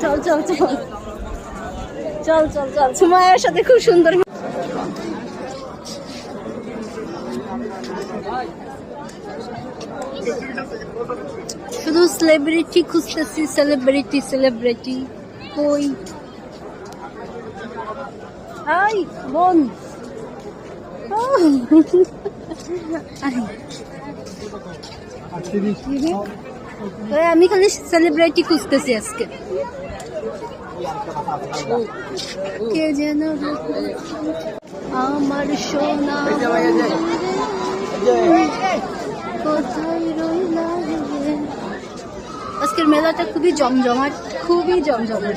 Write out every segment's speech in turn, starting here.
চল চল চল চল চল চল সুমাইয়ার সাথে খুব সুন্দর। শুধু সেলিব্রিটি খুঁজতেছি, সেলিব্রিটি সেলিব্রিটি কই? আই বোন, আমি খালি সেলিব্রিটি খুঁজতেছি আজকে। কে যেন আমার সোনা কোথায় রইলা রে। আজকের মেলাটা খুবই জমজমাট, খুবই জমজমাট।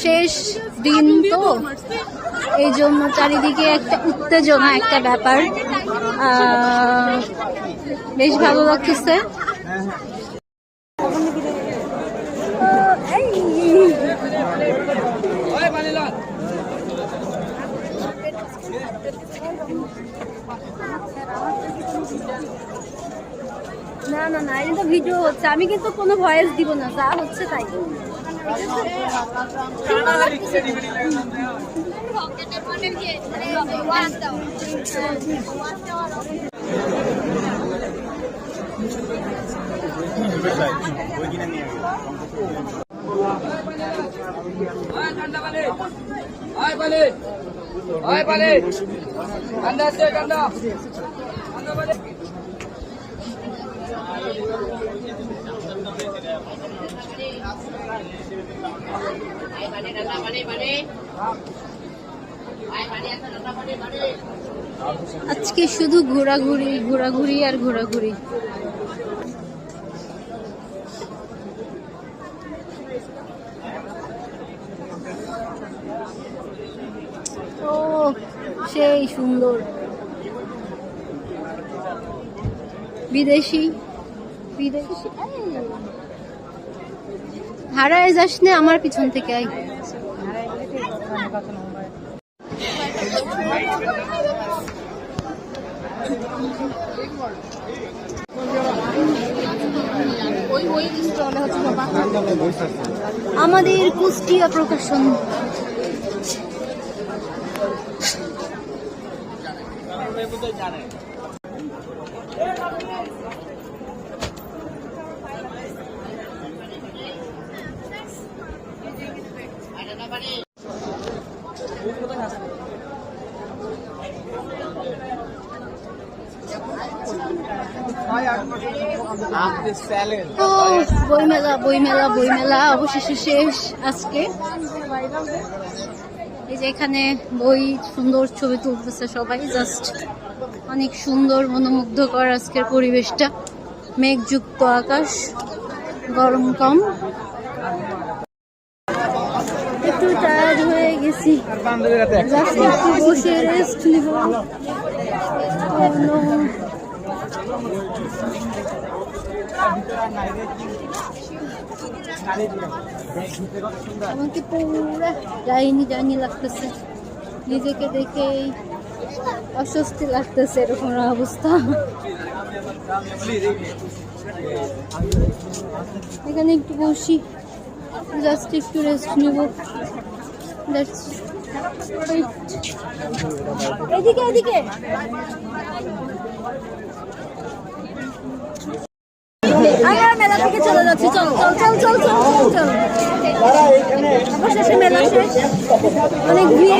শেষ দিন তো, এই জন্য চারিদিকে একটা উত্তেজনা, একটা ব্যাপার। বেশ ভালো লাগতেছে। না না না, এটা তো ভিডিও হচ্ছে, আমি কিন্তু কোনো ভয়েস দিব না, যা হচ্ছে তাই। আজকে শুধু ঘোরাঘুরি ঘোরাঘুরি আর ঘোরাঘুরি। ও সেই সুন্দর। বিদেশি বিদেশি হারায় যাস না আমার পিছন থেকে। আই আমাদের কুষ্টিয়া প্রকাশন। বইমেলা বইমেলা বইমেলা অবশেষে শেষ আজকে। এই যে এখানে বই, সুন্দর ছবি তুলতেছে সবাই, জাস্ট অনেক সুন্দর, মনোমুগ্ধকর আজকের পরিবেশটা। মেঘযুক্ত আকাশ, গরম কম। একটু টায়ার্ড হয়ে গেছি, জাস্ট একটু বসে রেস্ট নিব। আমাকে পুরা ডাইনি ডাইনি লাগতেছে, নিজেকে দেখে অস্বস্তি লাগতেছে, এরকম অবস্থা। এখানে একটু বসি, জাস্ট একটু রেস্ট নেব। এদিকে এদিকে আমরা মেলা থেকে চলে যাচ্ছি। চল চল চল চল চল চল। অবশেষে মেলা শেষ, অনেক ভিড়।